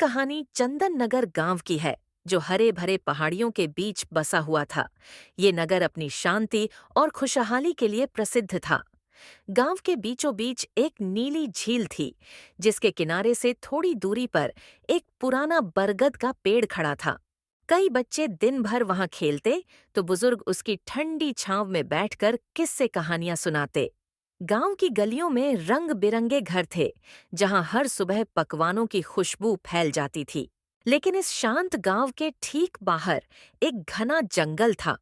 कहानी चंदन नगर गांव की है, जो हरे भरे पहाड़ियों के बीच बसा हुआ था। ये नगर अपनी शांति और खुशहाली के लिए प्रसिद्ध था। गांव के बीचों बीच एक नीली झील थी, जिसके किनारे से थोड़ी दूरी पर एक पुराना बरगद का पेड़ खड़ा था। कई बच्चे दिन भर वहां खेलते, तो बुजुर्ग उसकी ठंडी छांव में बैठकर किस्से कहानियां सुनाते। गांव की गलियों में रंग बिरंगे घर थे, जहां हर सुबह पकवानों की खुशबू फैल जाती थी। लेकिन इस शांत गांव के ठीक बाहर एक घना जंगल था,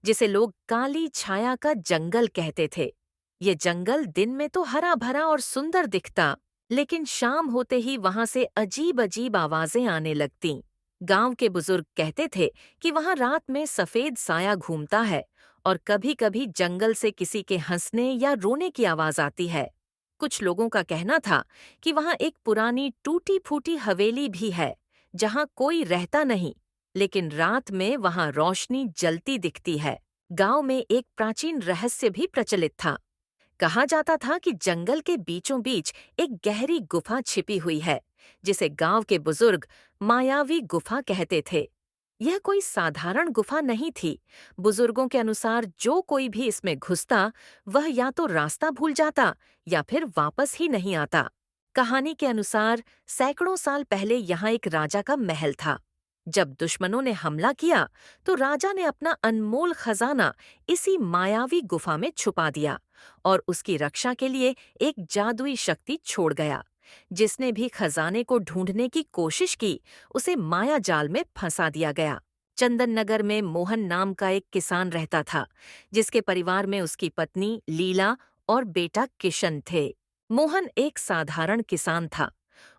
जिसे लोग काली छाया का जंगल कहते थे। ये जंगल दिन में तो हरा भरा और सुंदर दिखता, लेकिन शाम होते ही वहां से अजीब अजीब आवाजें आने लगतीं। गांव के बुजुर्ग कहते थे कि वहां रात में सफेद साया घूमता है, और कभी-कभी जंगल से किसी के हंसने या रोने की आवाज आती है। कुछ लोगों का कहना था कि वहां एक पुरानी टूटी-फूटी हवेली भी है, जहां कोई रहता नहीं, लेकिन रात में वहां रोशनी जलती दिखती है। गांव में एक प्राचीन रहस्य भी प्रचलित था। कहा जाता था कि जंगल के बीचों बीच एक गहरी गुफा छिपी हुई है, जिसे गांव के बुजुर्ग मायावी गुफा कहते थे। यह कोई साधारण गुफा नहीं थी। बुजुर्गों के अनुसार जो कोई भी इसमें घुसता, वह या तो रास्ता भूल जाता या फिर वापस ही नहीं आता। कहानी के अनुसार सैकड़ों साल पहले यहाँ एक राजा का महल था। जब दुश्मनों ने हमला किया, तो राजा ने अपना अनमोल खजाना इसी मायावी गुफा में छुपा दिया और उसकी रक्षा के लिए एक जादुई शक्ति छोड़ गया। जिसने भी खजाने को ढूंढने की कोशिश की, उसे माया जाल में फंसा दिया गया। चंदन नगर में मोहन नाम का एक किसान रहता था, जिसके परिवार में उसकी पत्नी लीला और बेटा किशन थे। मोहन एक साधारण किसान था।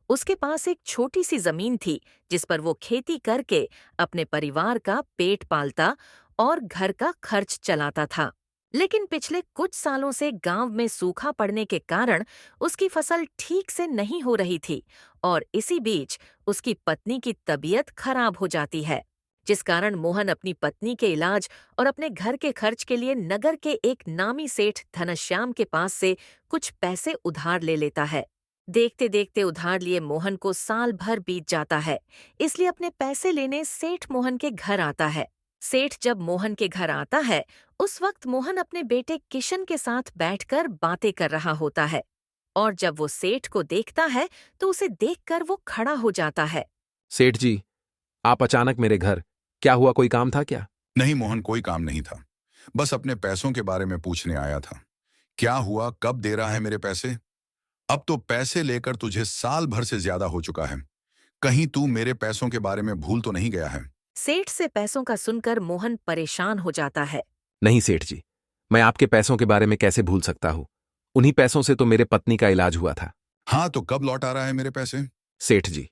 उसके पास एक छोटी सी जमीन थी, जिस पर वो खेती करके अपने परिवार का पेट पालता और घर का खर्च चलाता था। लेकिन पिछले कुछ सालों से गांव में सूखा पड़ने के कारण उसकी फसल ठीक से नहीं हो रही थी, और इसी बीच उसकी पत्नी की तबीयत खराब हो जाती है, जिस कारण मोहन अपनी पत्नी के इलाज और अपने घर के खर्च के लिए नगर के एक नामी सेठ धनश्याम के पास से कुछ पैसे उधार ले लेता है। देखते देखते उधार लिए मोहन को साल भर बीत जाता है, इसलिए अपने पैसे लेने सेठ मोहन के घर आता है। सेठ जब मोहन के घर आता है, उस वक्त मोहन अपने बेटे किशन के साथ बैठकर बातें कर रहा होता है, और जब वो सेठ को देखता है, तो उसे देखकर वो खड़ा हो जाता है। सेठ जी, आप अचानक मेरे घर, क्या हुआ, कोई काम था क्या? नहीं मोहन, कोई काम नहीं था। बस अपने पैसों के बारे में पूछने आया था। क्या हुआ, कब दे रहा है मेरे पैसे? अब तो पैसे लेकर तुझे साल भर से ज्यादा हो चुका है। कहीं तू मेरे पैसों के बारे में भूल तो नहीं गया है? सेठ से पैसों का सुनकर मोहन परेशान हो जाता है। नहीं सेठ जी, मैं आपके पैसों के बारे में कैसे भूल सकता हूँ? उन्हीं पैसों से तो मेरे पत्नी का इलाज हुआ था। हाँ, तो कब लौट आ रहा है मेरे पैसे? सेठ जी,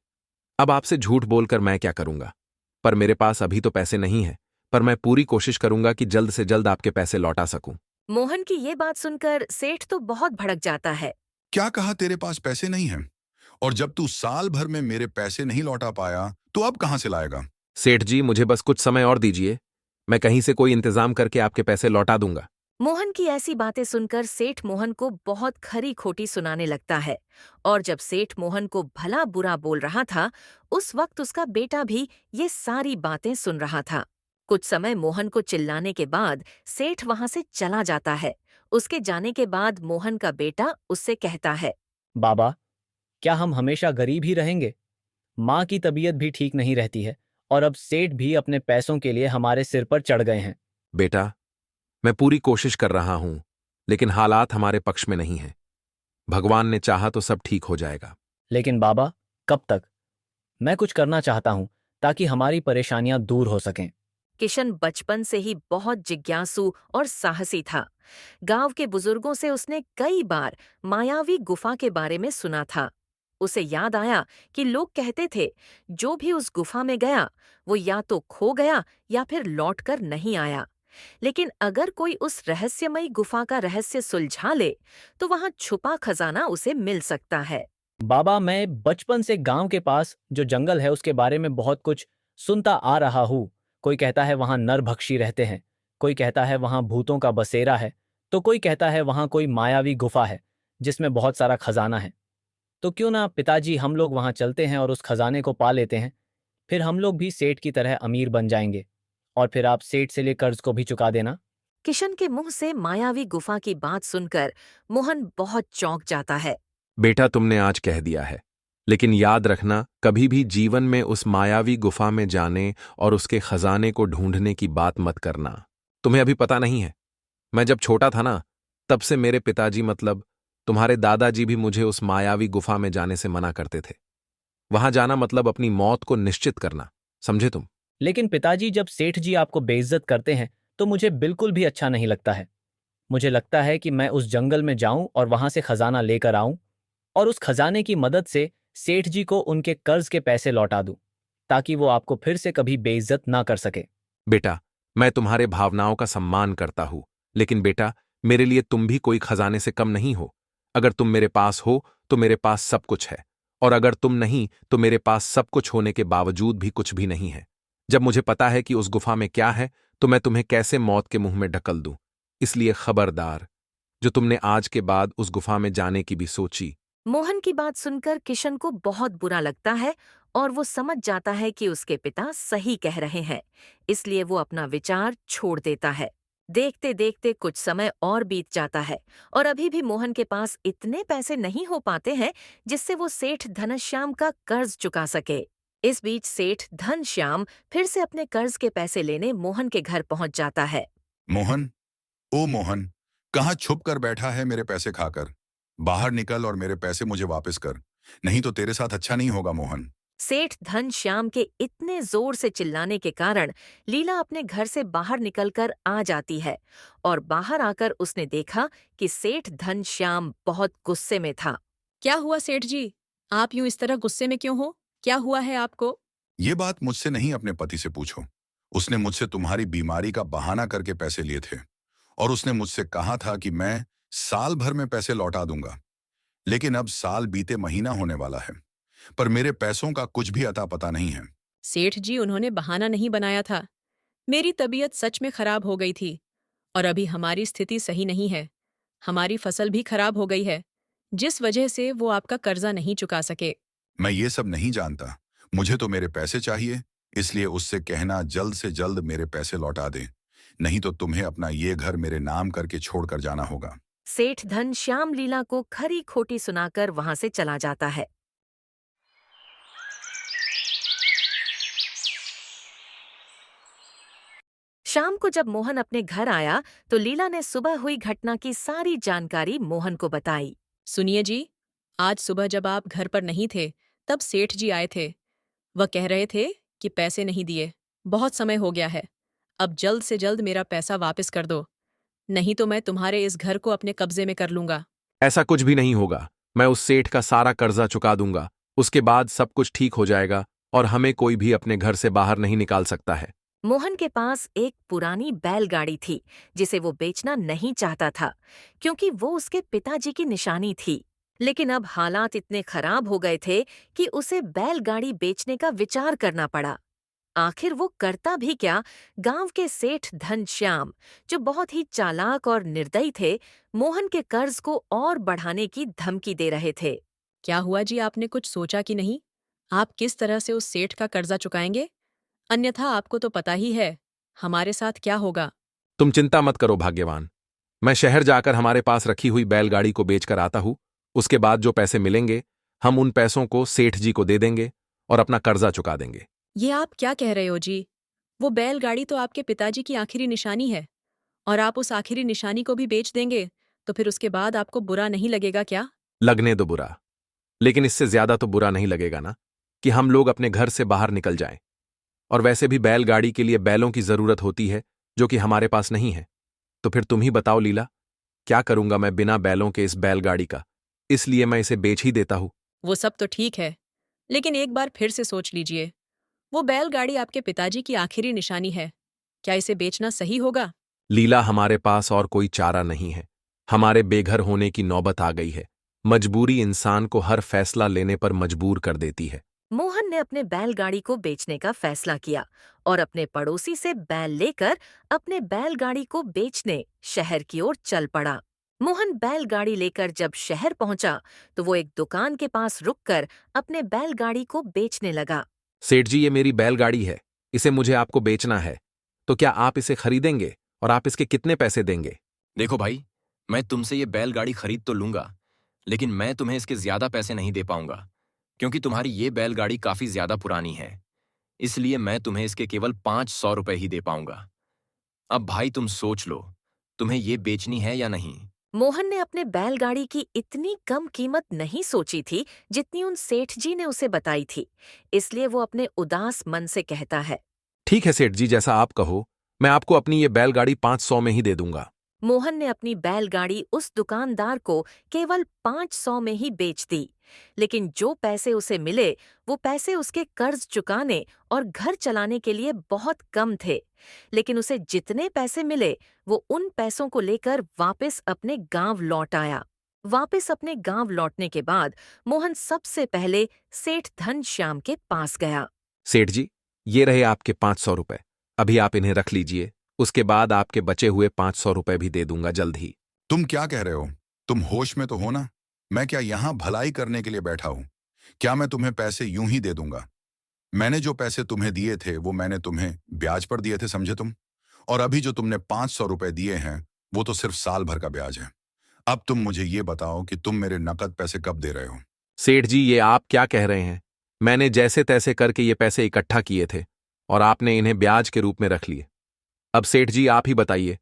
अब आपसे झूठ बोलकर मैं क्या करूंगा? पर मेरे पास अभी तो पैसे नहीं है, पर मैं पूरी कोशिश करूंगा कि जल्द से जल्द आपके पैसे लौटा सकूं। मोहन की ये बात सुनकर सेठ तो बहुत भड़क जाता है। क्या कहा, तेरे पास पैसे नहीं हैं? और जब तू साल भर में मेरे पैसे नहीं लौटा पाया, तो अब कहां से लाएगा? सेठ जी, मुझे बस कुछ समय और दीजिए, मैं कहीं से कोई इंतजाम करके आपके पैसे लौटा दूंगा। मोहन की ऐसी बातें सुनकर सेठ मोहन को बहुत खरी खोटी सुनाने लगता है, और जब सेठ मोहन को भला बुरा बोल रहा था, उस वक्त उसका बेटा भी ये सारी बातें सुन रहा था। कुछ समय मोहन को चिल्लाने के बाद सेठ वहां से चला जाता है। उसके जाने के बाद मोहन का बेटा उससे कहता है, बाबा, क्या हम हमेशा गरीब ही रहेंगे? माँ की तबीयत भी ठीक नहीं रहती है, और अब सेठ भी अपने पैसों के लिए हमारे सिर पर चढ़ गए हैं। बेटा, मैं पूरी कोशिश कर रहा हूं, लेकिन हालात हमारे पक्ष में नहीं हैं। भगवान ने चाहा तो सब ठीक हो जाएगा। लेकिन बाबा, कब तक? मैं कुछ करना चाहता हूँ ताकि हमारी परेशानियां दूर हो सकें। किशन बचपन से ही बहुत जिज्ञासु और साहसी था। गांव के बुजुर्गों से उसने कई बार मायावी गुफा के बारे में सुना था। उसे याद आया कि लोग कहते थे, जो भी उस गुफा में गया, वो या तो खो गया या फिर लौटकर नहीं आया। लेकिन अगर कोई उस रहस्यमयी गुफा का रहस्य सुलझा ले, तो वहां छुपा खजाना उसे मिल सकता है। बाबा, मैं बचपन से गांव के पास जो जंगल है उसके बारे में बहुत कुछ सुनता आ रहा हूँ। कोई कहता है वहां नरभक्षी रहते हैं, कोई कहता है वहां भूतों का बसेरा है, तो कोई कहता है वहां कोई मायावी गुफा है जिसमें बहुत सारा खजाना है। तो क्यों ना पिताजी हम लोग वहां चलते हैं और उस खजाने को पा लेते हैं। फिर हम लोग भी सेठ की तरह अमीर बन जाएंगे और फिर आप सेठ से लिए कर्ज को भी चुका देना। किशन के मुंह से मायावी गुफा की बात सुनकर मोहन बहुत चौंक जाता है। बेटा, तुमने आज कह दिया है, लेकिन याद रखना, कभी भी जीवन में उस मायावी गुफा में जाने और उसके खजाने को ढूंढने की बात मत करना। तुम्हें अभी पता नहीं है, मैं जब छोटा था ना, तब से मेरे पिताजी मतलब तुम्हारे दादाजी भी मुझे उस मायावी गुफा में जाने से मना करते थे। वहां जाना मतलब अपनी मौत को निश्चित करना, समझे तुम? लेकिन पिताजी, जब सेठ जी आपको बेइज्जत करते हैं तो मुझे बिल्कुल भी अच्छा नहीं लगता है। मुझे लगता है कि मैं उस जंगल में जाऊं और वहां से खजाना लेकर आऊं और उस खजाने की मदद से सेठ जी को उनके कर्ज के पैसे लौटा दूं, ताकि वो आपको फिर से कभी बेइज्जत ना कर सके। बेटा, मैं तुम्हारे भावनाओं का सम्मान करता हूं, लेकिन बेटा, मेरे लिए तुम भी कोई खजाने से कम नहीं हो। अगर तुम मेरे पास हो तो मेरे पास सब कुछ है, और अगर तुम नहीं तो मेरे पास सब कुछ होने के बावजूद भी कुछ भी नहीं है। जब मुझे पता है कि उस गुफा में क्या है, तो मैं तुम्हें कैसे मौत के मुंह में ढकल दूं। इसलिए खबरदार, जो तुमने आज के बाद उस गुफा में जाने की भी सोची। मोहन की बात सुनकर किशन को बहुत बुरा लगता है और वो समझ जाता है कि उसके पिता सही कह रहे हैं। इसलिए वो अपना विचार छोड़ देता है। देखते देखते कुछ समय और बीत जाता है और अभी भी मोहन के पास इतने पैसे नहीं हो पाते हैं जिससे वो सेठ धनश्याम का कर्ज चुका सके। इस बीच सेठ धनश्याम फिर से अपने कर्ज के पैसे लेने मोहन के घर पहुंच जाता है। मोहन, ओ मोहन, कहाँ छुप कर बैठा है मेरे पैसे खाकर? बाहर निकल और मेरे पैसे मुझे वापस कर, नहीं तो तेरे साथ अच्छा नहीं होगा मोहन। सेठ धनश्याम के इतने जोर से चिल्लाने के कारण लीला अपने घर से बाहर निकलकर आ जाती है और बाहर आकर उसने देखा कि सेठ धनश्याम बहुत गुस्से में था। क्या हुआ सेठ जी? आप यूं इस तरह गुस्से में क्यों हो? क्या हुआ है आपको? ये बात मुझसे नहीं, अपने पति से पूछो। उसने मुझसे तुम्हारी बीमारी का बहाना करके पैसे लिए थे और उसने मुझसे कहा था कि मैं साल भर में पैसे लौटा दूंगा। लेकिन अब साल बीते महीना होने वाला है, पर मेरे पैसों का कुछ भी अता पता नहीं है। सेठ जी, उन्होंने बहाना नहीं बनाया था। मेरी तबीयत सच में खराब हो गई थी और अभी हमारी स्थिति सही नहीं है। हमारी फसल भी खराब हो गई है, जिस वजह से वो आपका कर्जा नहीं चुका सके। मैं ये सब नहीं जानता, मुझे तो मेरे पैसे चाहिए। इसलिए उससे कहना जल्द से जल्द मेरे पैसे लौटा दे, नहीं तो तुम्हें अपना ये घर मेरे नाम करके छोड़कर जाना होगा। सेठ धनश्याम लीला को खरी खोटी सुनाकर वहां से चला जाता है। शाम को जब मोहन अपने घर आया तो लीला ने सुबह हुई घटना की सारी जानकारी मोहन को बताई। सुनिए जी, आज सुबह जब आप घर पर नहीं थे, तब सेठ जी आए थे। वह कह रहे थे कि पैसे नहीं दिए, बहुत समय हो गया है। अब जल्द से जल्द मेरा पैसा वापस कर दो, नहीं तो मैं तुम्हारे इस घर को अपने कब्जे में कर लूंगा। ऐसा कुछ भी नहीं होगा। मैं उस सेठ का सारा कर्जा चुका दूंगा, उसके बाद सब कुछ ठीक हो जाएगा और हमें कोई भी अपने घर से बाहर नहीं निकाल सकता है। मोहन के पास एक पुरानी बैलगाड़ी थी जिसे वो बेचना नहीं चाहता था क्योंकि वो उसके पिताजी की निशानी थी। लेकिन अब हालात इतने खराब हो गए थे कि उसे बैलगाड़ी बेचने का विचार करना पड़ा। आखिर वो करता भी क्या? गांव के सेठ धनश्याम, जो बहुत ही चालाक और निर्दयी थे, मोहन के कर्ज को और बढ़ाने की धमकी दे रहे थे। क्या हुआ जी, आपने कुछ सोचा कि नहीं? आप किस तरह से उस सेठ का कर्जा चुकाएंगे? अन्यथा आपको तो पता ही है हमारे साथ क्या होगा। तुम चिंता मत करो भाग्यवान, मैं शहर जाकर हमारे पास रखी हुई बैलगाड़ी को बेचकर आता हूं। उसके बाद जो पैसे मिलेंगे, हम उन पैसों को सेठ जी को दे देंगे और अपना कर्जा चुका देंगे। ये आप क्या कह रहे हो जी? वो बैलगाड़ी तो आपके पिताजी की आखिरी निशानी है, और आप उस आखिरी निशानी को भी बेच देंगे, तो फिर उसके बाद आपको बुरा नहीं लगेगा क्या? लगने दो बुरा, लेकिन इससे ज्यादा तो बुरा नहीं लगेगा ना कि हम लोग अपने घर से बाहर निकल जाएं। और वैसे भी बैलगाड़ी के लिए बैलों की जरूरत होती है, जो कि हमारे पास नहीं है। तो फिर तुम ही बताओ लीला, क्या करूंगा मैं बिना बैलों के इस बैलगाड़ी का? इसलिए मैं इसे बेच ही देता हूं। वो सब तो ठीक है, लेकिन एक बार फिर से सोच लीजिए। वो बैलगाड़ी आपके पिताजी की आखिरी निशानी है। क्या इसे बेचना सही होगा? लीला, हमारे पास और कोई चारा नहीं है। हमारे बेघर होने की नौबत आ गई है। मजबूरी इंसान को हर फैसला लेने पर मजबूर कर देती है। मोहन ने अपने बैलगाड़ी को बेचने का फैसला किया और अपने पड़ोसी से बैल लेकर अपने बैलगाड़ी को बेचने शहर की ओर चल पड़ा। मोहन बैलगाड़ी लेकर जब शहर पहुंचा तो वो एक दुकान के पास रुककर अपने बैलगाड़ी को बेचने लगा। सेठ जी, ये मेरी बैलगाड़ी है, इसे मुझे आपको बेचना है, तो क्या आप इसे खरीदेंगे और आप इसके कितने पैसे देंगे? देखो भाई, मैं तुमसे ये बैलगाड़ी खरीद तो लूंगा, लेकिन मैं तुम्हें इसके ज्यादा पैसे नहीं दे पाऊंगा, क्योंकि तुम्हारी ये बैलगाड़ी काफी ज्यादा पुरानी है। इसलिए मैं तुम्हें इसके केवल 500 रुपए ही दे पाऊंगा। अब भाई तुम सोच लो, तुम्हें ये बेचनी है या नहीं? मोहन ने अपने बैलगाड़ी की इतनी कम कीमत नहीं सोची थी जितनी उन सेठ जी ने उसे बताई थी, इसलिए वो अपने उदास मन से कहता है। ठीक है सेठ जी, जैसा आप कहो, मैं आपको अपनी ये बैलगाड़ी 500 में ही दे दूंगा। मोहन ने अपनी बैलगाड़ी उस दुकानदार को केवल 500 में ही बेच दी, लेकिन जो पैसे उसे मिले वो पैसे उसके कर्ज चुकाने और घर चलाने के लिए बहुत कम थे। लेकिन उसे जितने पैसे मिले वो उन पैसों को लेकर वापस अपने गांव लौट आया। वापस अपने गांव लौटने के बाद मोहन सबसे पहले सेठ धनश्याम के पास गया। सेठ जी, ये रहे आपके 500 रुपए, अभी आप इन्हें रख लीजिए, उसके बाद आपके बचे हुए 500 रुपए भी दे दूंगा जल्द ही। तुम क्या कह रहे हो? तुम होश में तो हो ना? मैं क्या यहाँ भलाई करने के लिए बैठा हूँ? क्या मैं तुम्हें पैसे यूं ही दे दूंगा? मैंने जो पैसे तुम्हें दिए थे वो मैंने तुम्हें ब्याज पर दिए थे, समझे तुम? और अभी जो तुमने 500 रुपए दिए हैं वो तो सिर्फ साल भर का ब्याज है। अब तुम मुझे ये बताओ कि तुम मेरे नकद पैसे कब दे रहे हो? सेठ जी, ये आप क्या कह रहे हैं? मैंने जैसे तैसे करके ये पैसे इकट्ठा किए थे और आपने इन्हें ब्याज के रूप में रख लिए। अब सेठ जी आप ही बताइए,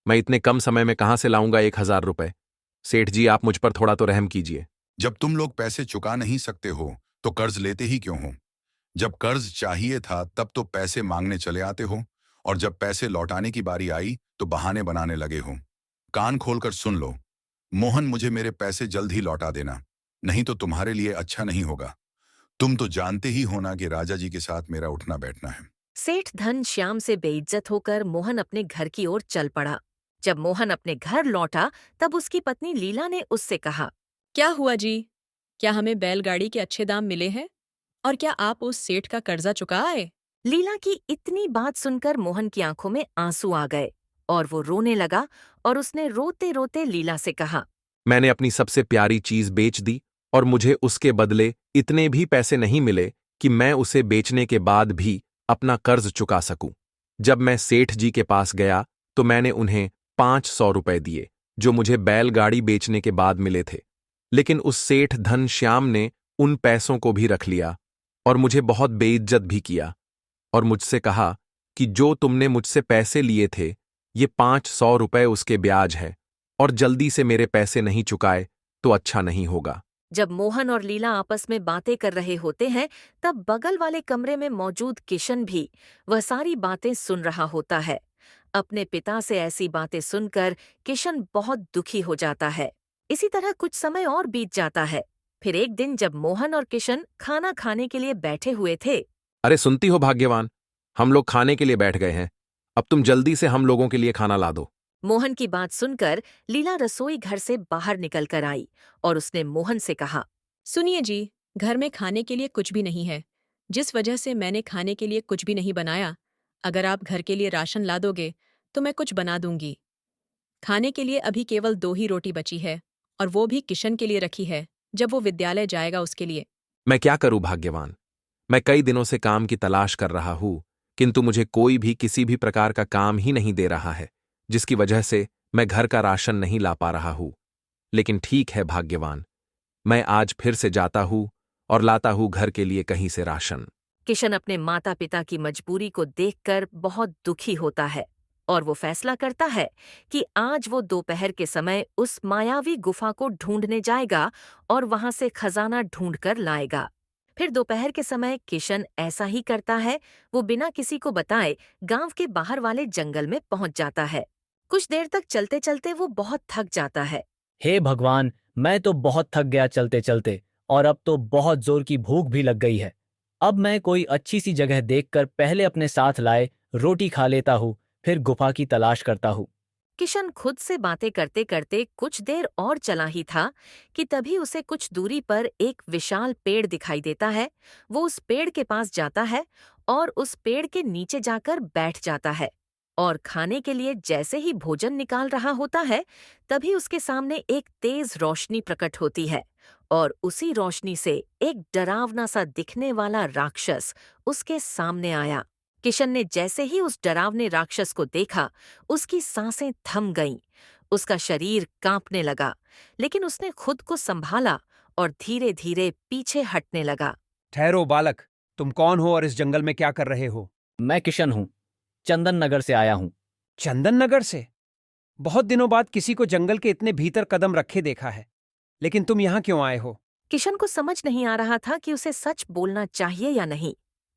मैं इतने कम समय में कहां से लाऊंगा 1000 रुपए? सेठ जी, आप मुझ पर थोड़ा तो रहम कीजिए। जब तुम लोग पैसे चुका नहीं सकते हो तो कर्ज लेते ही क्यों हो? जब कर्ज चाहिए था तब तो पैसे मांगने चले आते हो, और जब पैसे लौटाने की बारी आई तो बहाने बनाने लगे हो। कान खोलकर सुन लो, मोहन, मुझे मेरे पैसे जल्द ही लौटा देना, नहीं तो तुम्हारे लिए अच्छा नहीं होगा। तुम तो जानते ही हो ना कि राजा जी के साथ मेरा उठना बैठना है। सेठ धनश्याम से बेइज्जत होकर मोहन अपने घर की ओर चल पड़ा। जब मोहन अपने घर लौटा तब उसकी पत्नी लीला ने उससे कहा। क्या हुआ जी? क्या हमें बैलगाड़ी के अच्छे दाम मिले हैं? और क्या आप उस सेठ का कर्जा चुका आए? लीला की इतनी बात सुनकर मोहन की आंखों में आंसू आ गए और वो रोने लगा और उसने रोते रोते लीला से कहा। मैंने अपनी सबसे प्यारी चीज बेच दी और मुझे उसके बदले इतने भी पैसे नहीं मिले कि मैं उसे बेचने के बाद भी अपना कर्ज चुका सकूं। जब मैं सेठ जी के पास गया तो मैंने उन्हें 500 रुपए दिए जो मुझे बैलगाड़ी बेचने के बाद मिले थे, लेकिन उस सेठ धनश्याम ने उन पैसों को भी रख लिया और मुझे बहुत बेइज्जत भी किया और मुझसे कहा कि जो तुमने मुझसे पैसे लिए थे ये 500 रुपए उसके ब्याज है और जल्दी से मेरे पैसे नहीं चुकाए तो अच्छा नहीं होगा। जब मोहन और लीला आपस में बातें कर रहे होते हैं तब बगल वाले कमरे में मौजूद किशन भी वह सारी बातें सुन रहा होता है। अपने पिता से ऐसी बातें सुनकर किशन बहुत दुखी हो जाता है। इसी तरह कुछ समय और बीत जाता है। फिर एक दिन जब मोहन और किशन खाना खाने के लिए बैठे हुए थे। अरे सुनती हो भाग्यवान, हम लोग खाने के लिए बैठ गए हैं, अब तुम जल्दी से हम लोगों के लिए खाना ला दो। मोहन की बात सुनकर लीला रसोई घर से बाहर निकल कर आई और उसने मोहन से कहा। सुनिए जी, घर में खाने के लिए कुछ भी नहीं है, जिस वजह से मैंने खाने के लिए कुछ भी नहीं बनाया। अगर आप घर के लिए राशन ला दोगे तो मैं कुछ बना दूंगी। खाने के लिए अभी केवल 2 ही रोटी बची है, और वो भी किशन के लिए रखी है, जब वो विद्यालय जाएगा उसके लिए। मैं क्या करूं भाग्यवान, मैं कई दिनों से काम की तलाश कर रहा हूं, किंतु मुझे कोई भी किसी भी प्रकार का काम ही नहीं दे रहा है, जिसकी वजह से मैं घर का राशन नहीं ला पा रहा हूं। लेकिन ठीक है भाग्यवान, मैं आज फिर से जाता हूं और लाता हूं घर के लिए कहीं से राशन। किशन अपने माता पिता की मजबूरी को देखकर बहुत दुखी होता है और वो फैसला करता है कि आज वो दोपहर के समय उस मायावी गुफा को ढूंढने जाएगा और वहां से खजाना ढूंढकर लाएगा। फिर दोपहर के समय किशन ऐसा ही करता है। वो बिना किसी को बताए गांव के बाहर वाले जंगल में पहुंच जाता है। कुछ देर तक चलते चलते वो बहुत थक जाता है। हे भगवान, मैं तो बहुत थक गया चलते चलते, और अब तो बहुत जोर की भूख भी लग गई है। अब मैं कोई अच्छी सी जगह देखकर पहले अपने साथ लाए रोटी खा लेता हूँ, फिर गुफा की तलाश करता हूँ। किशन खुद से बातें करते करते कुछ देर और चला ही था कि तभी उसे कुछ दूरी पर एक विशाल पेड़ दिखाई देता है। वो उस पेड़ के पास जाता है और उस पेड़ के नीचे जाकर बैठ जाता है और खाने के लिए जैसे ही भोजन निकाल रहा होता है, तभी उसके सामने एक तेज रोशनी प्रकट होती है और उसी रोशनी से एक डरावना सा दिखने वाला राक्षस उसके सामने आया। किशन ने जैसे ही उस डरावने राक्षस को देखा, उसकी सांसें थम गईं, उसका शरीर कांपने लगा, लेकिन उसने खुद को संभाला और धीरे धीरे पीछे हटने लगा। ठहरो बालक, तुम कौन हो और इस जंगल में क्या कर रहे हो? मैं किशन हूँ, चंदन नगर से आया हूँ। चंदन नगर से? बहुत दिनों बाद किसी को जंगल के इतने भीतर कदम रखे देखा है, लेकिन तुम यहाँ क्यों आए हो? किशन को समझ नहीं आ रहा था कि उसे सच बोलना चाहिए या नहीं,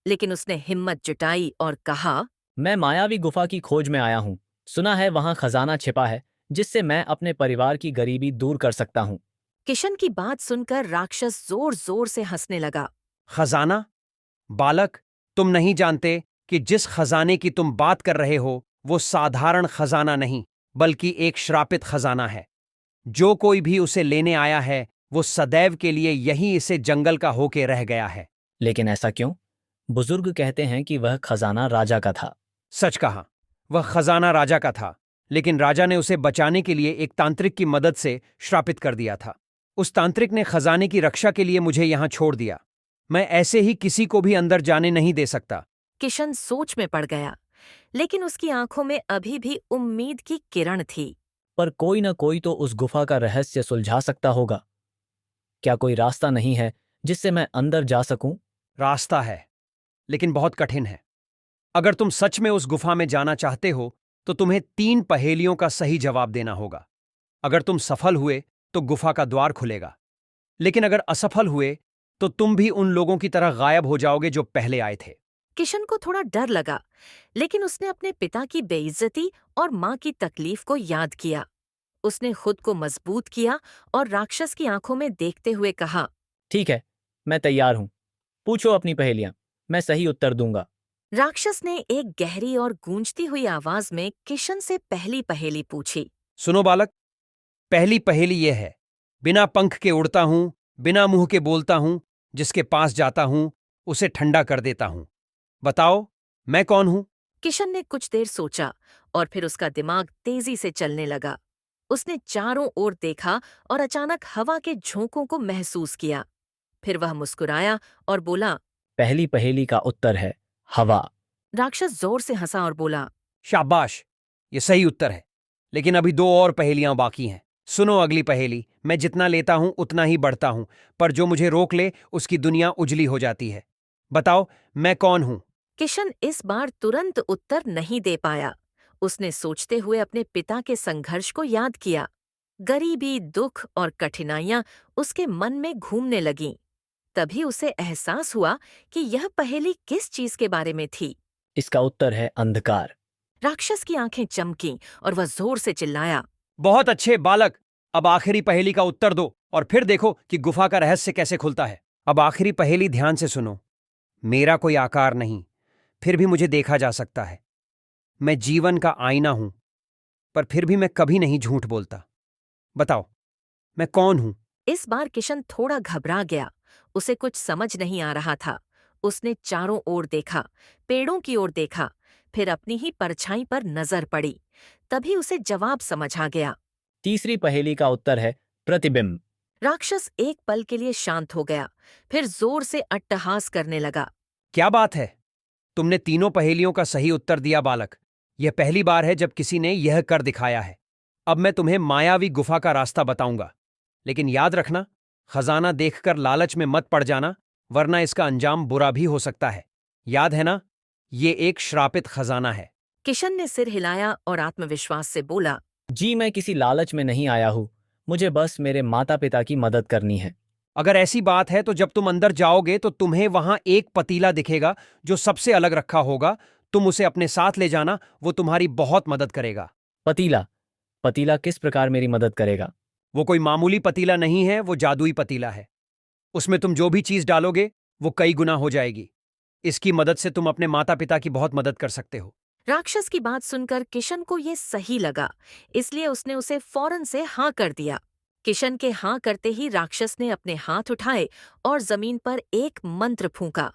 लेकिन उसने हिम्मत जुटाई और कहा, मैं मायावी गुफा की खोज में आया हूँ। सुना है वहाँ खजाना छिपा है, जिससे मैं अपने परिवार की गरीबी दूर कर सकता हूँ। किशन की बात सुनकर राक्षस जोर जोर से हंसने लगा। खजाना? बालक, तुम नहीं जानते कि जिस खजाने की तुम बात कर रहे हो वो साधारण खजाना नहीं, बल्कि एक श्रापित खजाना है। जो कोई भी उसे लेने आया है वो सदैव के लिए यहीं इसे जंगल का होके रह गया है। लेकिन ऐसा क्यों? बुजुर्ग कहते हैं कि वह खजाना राजा का था। सच कहा, वह खजाना राजा का था, लेकिन राजा ने उसे बचाने के लिए एक तांत्रिक की मदद से श्रापित कर दिया था। उस तांत्रिक ने खजाने की रक्षा के लिए मुझे यहां छोड़ दिया। मैं ऐसे ही किसी को भी अंदर जाने नहीं दे सकता। किशन सोच में पड़ गया, लेकिन उसकी आंखों में अभी भी उम्मीद की किरण थी। पर कोई न कोई तो उस गुफा का रहस्य सुलझा सकता होगा। क्या कोई रास्ता नहीं है जिससे मैं अंदर जा सकूं? रास्ता है, लेकिन बहुत कठिन है। अगर तुम सच में उस गुफा में जाना चाहते हो तो तुम्हें 3 पहेलियों का सही जवाब देना होगा। अगर तुम सफल हुए तो गुफा का द्वार खुलेगा, लेकिन अगर असफल हुए तो तुम भी उन लोगों की तरह गायब हो जाओगे जो पहले आए थे। किशन को थोड़ा डर लगा, लेकिन उसने अपने पिता की बेइज्जती और माँ की तकलीफ को याद किया। उसने खुद को मजबूत किया और राक्षस की आंखों में देखते हुए कहा, ठीक है, मैं तैयार हूं। पूछो अपनी पहेलियां, मैं सही उत्तर दूंगा। राक्षस ने एक गहरी और गूंजती हुई आवाज में किशन से पहली पहेली पूछी। सुनो बालक, पहली पहेली यह है, बिना पंख के उड़ता हूं, बिना मुंह के बोलता हूं, जिसके पास जाता हूं उसे ठंडा कर देता हूं। बताओ, मैं कौन हूं? किशन ने कुछ देर सोचा और फिर उसका दिमाग तेजी से चलने लगा। उसने चारों ओर देखा और अचानक हवा के झोंकों को महसूस किया। फिर वह मुस्कुराया और बोला, पहली पहेली का उत्तर है हवा। राक्षस जोर से हंसा और बोला, शाबाश, ये सही उत्तर है, लेकिन अभी 2 और पहेलियां बाकी हैं। सुनो अगली पहेली। मैं जितना लेता हूं उतना ही बढ़ता हूं, पर जो मुझे रोक ले उसकी दुनिया उजली हो जाती है। बताओ, मैं कौन हूं? किशन इस बार तुरंत उत्तर नहीं दे पाया। उसने सोचते हुए अपने पिता के संघर्ष को याद किया। गरीबी, दुख और कठिनाइयां उसके मन में घूमने लगीं। तभी उसे एहसास हुआ कि यह पहेली किस चीज के बारे में थी। इसका उत्तर है अंधकार। राक्षस की आंखें चमकीं और वह जोर से चिल्लाया, बहुत अच्छे बालक, अब आखिरी पहेली का उत्तर दो और फिर देखो कि गुफा का रहस्य कैसे खुलता है। अब आखिरी पहेली ध्यान से सुनो। मेरा कोई आकार नहीं, फिर भी मुझे देखा जा सकता है। मैं जीवन का आईना हूं, पर फिर भी मैं कभी नहीं झूठ बोलता। बताओ, मैं कौन हूं? इस बार किशन थोड़ा घबरा गया। उसे कुछ समझ नहीं आ रहा था। उसने चारों ओर देखा, पेड़ों की ओर देखा, फिर अपनी ही परछाई पर नजर पड़ी। तभी उसे जवाब समझ आ गया। तीसरी पहेली का उत्तर है प्रतिबिंब। राक्षस एक पल के लिए शांत हो गया, फिर जोर से अट्टहास करने लगा। क्या बात है, तुमने तीनों पहेलियों का सही उत्तर दिया बालक। यह पहली बार है जब किसी ने यह कर दिखाया है। अब मैं तुम्हें मायावी गुफा का रास्ता बताऊंगा, लेकिन याद रखना, खजाना देखकर लालच में मत पड़ जाना, वरना इसका अंजाम बुरा भी हो सकता है। याद है ना, ये एक श्रापित खजाना है। किशन ने सिर हिलाया और आत्मविश्वास से बोला, जी, मैं किसी लालच में नहीं आया हूँ। मुझे बस मेरे माता पिता की मदद करनी है। अगर ऐसी बात है तो जब तुम अंदर जाओगे तो तुम्हें वहां एक पतीला दिखेगा जो सबसे अलग रखा होगा। तुम उसे अपने साथ ले जाना, वो तुम्हारी बहुत मदद करेगा। पतीला? पतीला किस प्रकार मेरी मदद करेगा? वो कोई मामूली पतीला नहीं है, वो जादुई पतीला है। उसमें तुम जो भी चीज डालोगे वो कई गुना हो जाएगी। इसकी मदद से तुम अपने माता पिता की बहुत मदद कर सकते हो। राक्षस की बात सुनकर किशन को ये सही लगा, इसलिए उसने उसे फौरन से हाँ कर दिया। किशन के हाँ करते ही राक्षस ने अपने हाथ उठाए और जमीन पर एक मंत्र फूंका।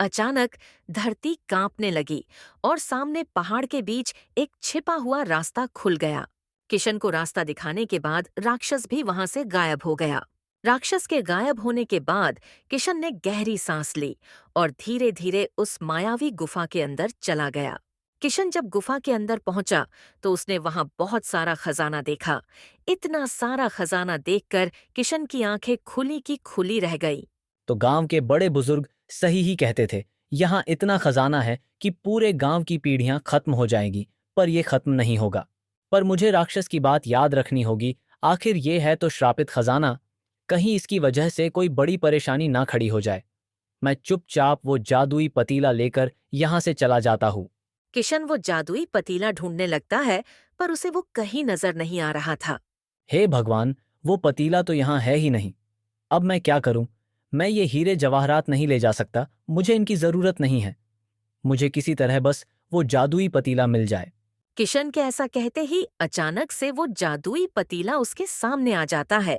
अचानक धरती कांपने लगी और सामने पहाड़ के बीच एक छिपा हुआ रास्ता खुल गया। किशन को रास्ता दिखाने के बाद राक्षस भी वहां से गायब हो गया। राक्षस के गायब होने के बाद किशन ने गहरी सांस ली और धीरे धीरे उस मायावी गुफा के अंदर चला गया। किशन जब गुफा के अंदर पहुंचा तो उसने वहां बहुत सारा खजाना देखा। इतना सारा खजाना देखकर किशन की आंखें खुली की खुली रह गई। तो गांव के बड़े बुजुर्ग सही ही कहते थे, यहाँ इतना खजाना है कि पूरे गांव की पीढ़ियां खत्म हो जाएंगी, पर यह खत्म नहीं होगा। पर मुझे राक्षस की बात याद रखनी होगी, आखिर ये है तो श्रापित खजाना, कहीं इसकी वजह से कोई बड़ी परेशानी ना खड़ी हो जाए। मैं चुपचाप वो जादुई पतीला लेकर यहाँ से चला जाता हूँ। किशन वो जादुई पतीला ढूंढने लगता है, पर उसे वो कहीं नजर नहीं आ रहा था। हे भगवान, वो पतीला तो यहाँ है ही नहीं। अब मैं क्या करूं? मैं ये हीरे जवाहरात नहीं ले जा सकता, मुझे इनकी जरूरत नहीं है। मुझे किसी तरह बस वो जादुई पतीला मिल जाए। किशन के ऐसा कहते ही अचानक से वो जादुई पतीला उसके सामने आ जाता है।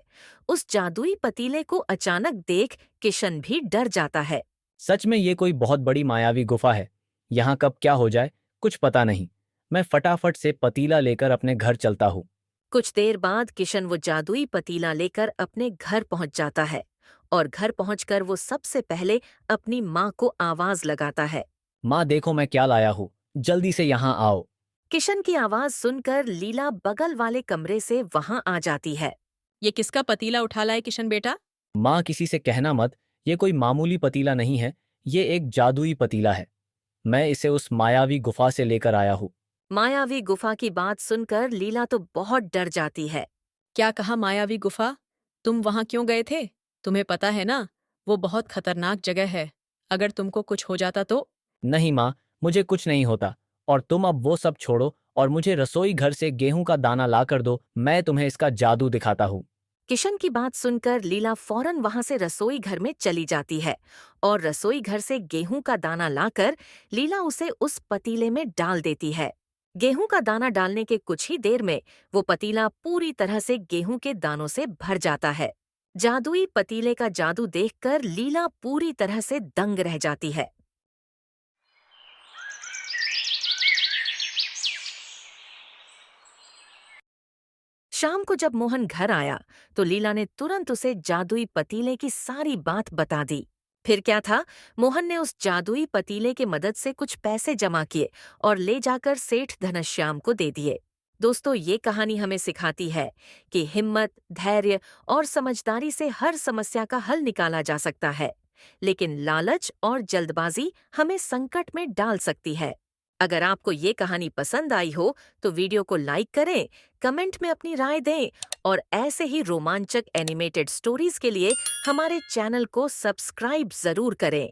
उस जादुई पतीले को अचानक देख किशन भी डर जाता है। सच में ये कोई बहुत बड़ी मायावी गुफा है। यहाँ कब क्या हो जाए कुछ पता नहीं। मैं फटाफट से पतीला लेकर अपने घर चलता हूँ। कुछ देर बाद किशन वो जादुई पतीला लेकर अपने घर पहुंच जाता है और घर पहुंचकर वो सबसे पहले अपनी माँ को आवाज लगाता है। माँ देखो मैं क्या लाया हूँ, जल्दी से यहाँ आओ। किशन की आवाज सुनकर लीला बगल वाले कमरे से वहां आ जाती है। ये किसका पतीला उठा लाए किशन बेटा? माँ किसी से कहना मत, ये कोई मामूली पतीला नहीं है, ये एक जादुई पतीला है। मैं इसे उस मायावी गुफा से लेकर आया हूँ। मायावी गुफा की बात सुनकर लीला तो बहुत डर जाती है। क्या कहा मायावी गुफा? तुम वहां क्यों गए थे? तुम्हें पता है ना, वो बहुत खतरनाक जगह है। अगर तुमको कुछ हो जाता तो? नहीं माँ, मुझे कुछ नहीं होता, और तुम अब वो सब छोड़ो और मुझे रसोई घर से गेहूं का दाना ला कर दो, मैं तुम्हें इसका जादू दिखाता हूँ। किशन की बात सुनकर लीला फौरन वहां से रसोई घर में चली जाती है और रसोई घर से गेहूं का दाना लाकर लीला उसे उस पतीले में डाल देती है। गेहूं का दाना डालने के कुछ ही देर में वो पतीला पूरी तरह से गेहूं के दानों से भर जाता है। जादुई पतीले का जादू देखकर लीला पूरी तरह से दंग रह जाती है। शाम को जब मोहन घर आया तो लीला ने तुरंत उसे जादुई पतीले की सारी बात बता दी। फिर क्या था, मोहन ने उस जादुई पतीले की मदद से कुछ पैसे जमा किए और ले जाकर सेठ घनश्याम को दे दिए। दोस्तों, ये कहानी हमें सिखाती है कि हिम्मत, धैर्य और समझदारी से हर समस्या का हल निकाला जा सकता है, लेकिन लालच और जल्दबाजी हमें संकट में डाल सकती है। अगर आपको ये कहानी पसंद आई हो तो वीडियो को लाइक करें, कमेंट में अपनी राय दें और ऐसे ही रोमांचक एनिमेटेड स्टोरीज के लिए हमारे चैनल को सब्सक्राइब जरूर करें।